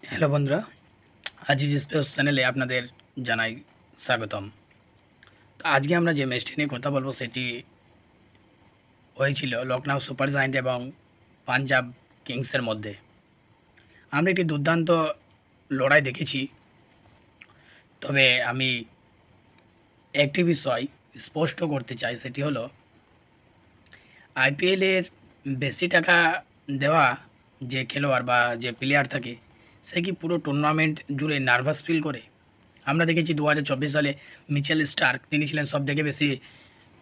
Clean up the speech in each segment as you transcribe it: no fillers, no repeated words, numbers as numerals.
Hello বন্ধুরা, Aziz sports চ্যানেলে আপনাদের জানাই স্বাগতম। তো আজকে আমরা যে ম্যাচটি নিয়ে কথা বলবো সেটি হয়েছিল লখনউ সুপার জায়ান্ট এবং পাঞ্জাব কিংসের মধ্যে। আমরা একটি দুর্দান্ত লড়াই দেখেছি, তবে আমি একটি বিষয় স্পষ্ট করতে চাই, সেটি হলো আইপিএলের বেশি টাকা দেওয়া যে খেলোয়াড় বা যে প্লেয়ার থাকে সে কি পুরো টুর্নামেন্ট জুড়ে নার্ভাস ফিল করে? আমরা দেখেছি 2024 সালে মিচেল স্টার্ক, তিনি ছিলেন সবথেকে বেশি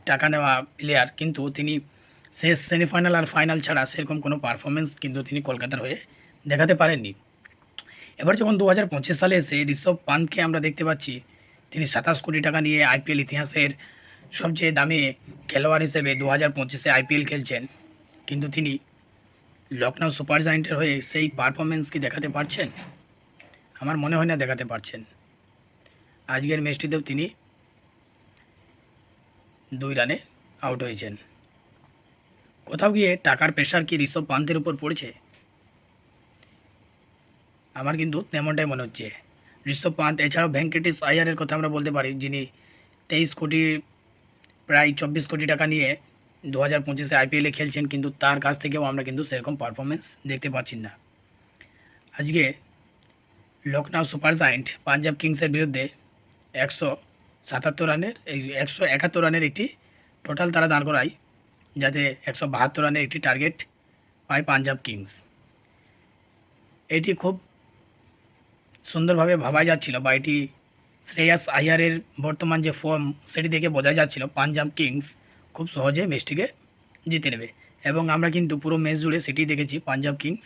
টাকা নেওয়া প্লেয়ার, কিন্তু তিনি শেষ সেমিফাইনাল আর ফাইনাল ছাড়া সেরকম কোনো পারফরমেন্স কিন্তু তিনি কলকাতার হয়ে দেখাতে পারেননি। এবার যখন 2025 সালে এসে ঋষভ পান্তকে আমরা দেখতে পাচ্ছি, তিনি 27 কোটি টাকা নিয়ে আইপিএল ইতিহাসের সবচেয়ে দামি খেলোয়াড় হিসেবে 2025-এ আইপিএল খেলছেন, কিন্তু তিনি লখনউ সুপার জায়ান্টের হয়ে সেই পারফরমেন্স কি দেখাতে পারছেন? আমার মনে হয় না দেখাতে পারছেন। আজকের ম্যাচটিতেও তিনি 2 রানে আউট হয়েছেন। কোথাও গিয়ে টাকার প্রেশার কি ঋষভ পান্তের উপর পড়েছে? আমার কিন্তু তেমনটাই মনে হচ্ছে। ঋষভ পান্ত এছাড়াও ভেঙ্কটেশ আয়ারের কথা আমরা বলতে পারি, যিনি 23 কোটি প্রায় 24 কোটি টাকা নিয়ে 2025-এ আইপিএলে খেলছেন, কিন্তু তার কাছ থেকেও আমরা কিন্তু সেরকম পারফরমেন্স দেখতে পাচ্ছি না। আজকে লখনউ সুপার জায়ান্ট পাঞ্জাব কিংসের বিরুদ্ধে 177 রানের 171 রানের একটি টোটাল তারা দাঁড় করায়, যাতে 172 রানের একটি টার্গেট পায় পাঞ্জাব কিংস। এটি খুব সুন্দরভাবে ভাবা যাচ্ছিল, বা এটি শ্রেয়াস আইয়ারের বর্তমান যে ফর্ম সেটি দেখে বোঝা যাচ্ছিল পাঞ্জাব কিংস খুব সহজে ম্যাচটিকে জিতে নেবে, এবং আমরা কিন্তু পুরো ম্যাচ জুড়ে সেটি দেখেছি পাঞ্জাব কিংস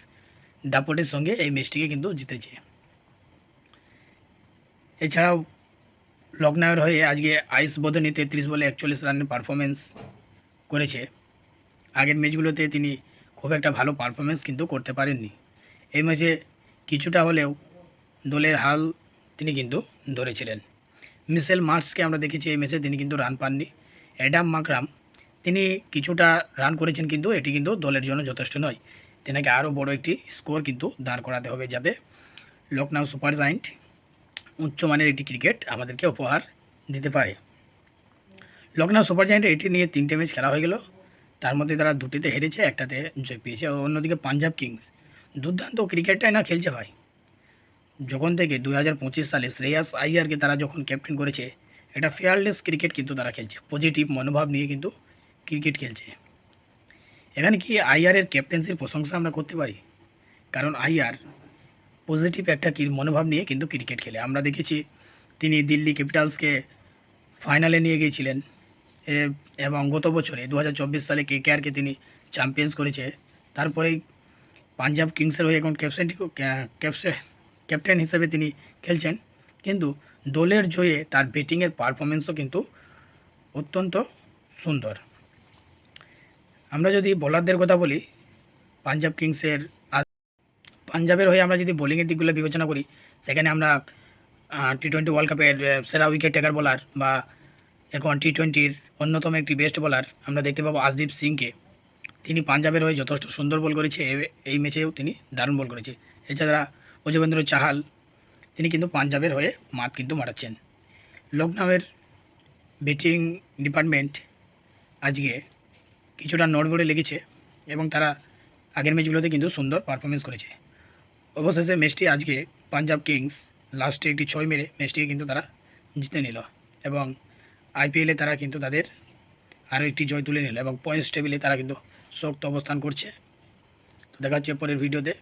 দাপটের সঙ্গে এই ম্যাচটিকে কিন্তু জিতেছে। এছাড়াও লখনউয়ের হয়ে আজকে আইস বদনি 33 বলে 41 রানের পারফরমেন্স করেছে। আগের ম্যাচগুলোতে তিনি খুব একটা ভালো পারফরমেন্স কিন্তু করতে পারেননি। এই ম্যাচে কিছুটা হলেও দলের হাল তিনি কিন্তু ধরেছিলেন। মিশেল মার্কসকে আমরা দেখেছি এই ম্যাচে তিনি কিন্তু রান পাননি। অ্যাডাম মাকরাম তিনি কিছুটা রান করেছেন, কিন্তু এটি কিন্তু দলের জন্য যথেষ্ট নয়। তেনাকে আরও বড় একটি স্কোর কিন্তু দাঁড় করাতে হবে, যাতে লখনউ সুপার জায়ান্ট উচ্চমানের একটি ক্রিকেট আমাদেরকে উপহার দিতে পারে। লখনউ সুপার জায়ান্টের এটি নিয়ে 3টে ম্যাচ খেলা হয়ে গেল, তার মধ্যে তারা 2টিতে হেরেছে, একটাতে জয় পেয়েছে। অন্যদিকে পাঞ্জাব কিংস দুর্দান্ত ক্রিকেটটাই না খেলছে ভাই। যখন থেকে 2025 সালে শ্রেয়াস আইয়ারকে তারা যখন ক্যাপ্টেন করেছে, এটা ফেয়ারলেস ক্রিকেট কিন্তু তারা খেলছে, পজিটিভ মনোভাব নিয়ে কিন্তু ক্রিকেট খেলছে। এখানে কি আইয়ারের ক্যাপ্টেন্সির প্রশংসা আমরা করতে পারি, কারণ আইয়ার পজিটিভ একটা মনোভাব নিয়ে কিন্তু ক্রিকেট খেলে। আমরা দেখেছি তিনি দিল্লি ক্যাপিটালসকে ফাইনালে নিয়ে গিয়েছিলেন, এবং গত বছরে 2024 সালে কেকেআরকে তিনি চ্যাম্পিয়ন্স করেছে। তারপরেই পাঞ্জাব কিংসের হয়ে এখন ক্যাপ্টেন হিসেবে তিনি খেলছেন, কিন্তু দলের জয়ে তার ব্যাটিংয়ের পারফরমেন্সও কিন্তু অত্যন্ত সুন্দর। আমরা যদি বোলারদের কথা বলি, পাঞ্জাব কিংসের পাঞ্জাবের হয়ে আমরা যদি বোলিংয়ের দিকগুলো বিবেচনা করি, সেখানে আমরা টি-20 ওয়ার্ল্ড কাপের সেরা উইকেট টেকার বোলার বা এখন টি-20-র অন্যতম একটি বেস্ট বোলার আমরা দেখতে পাবো আশদীপ সিংকে। তিনি পাঞ্জাবের হয়ে যথেষ্ট সুন্দর বল করেছে, এই ম্যাচেও তিনি দারুণ বল করেছে। এছাড়া যজুবেন্দ্র চাহাল, তিনি কিন্তু পাঞ্জাবের হয়ে মাঠ কিন্তু মারাচ্ছেন। লখনউয়ের ব্যাটিং ডিপার্টমেন্ট আজকে কিছুটা নড়বড়ে লেগেছে, এবং তারা আগের ম্যাচগুলোতে কিন্তু সুন্দর পারফরমেন্স করেছে। অবশেষে ম্যাচটি আজকে পাঞ্জাব কিংস লাস্টে একটি 6 মেরে ম্যাচটিকে কিন্তু তারা জিতে নিল, এবং আইপিএলে তারা কিন্তু তাদের আরও একটি জয় তুলে নিল, এবং পয়েন্টস টেবিলে তারা কিন্তু শক্ত অবস্থান করছে। তো দেখা হচ্ছে পরের ভিডিওতে।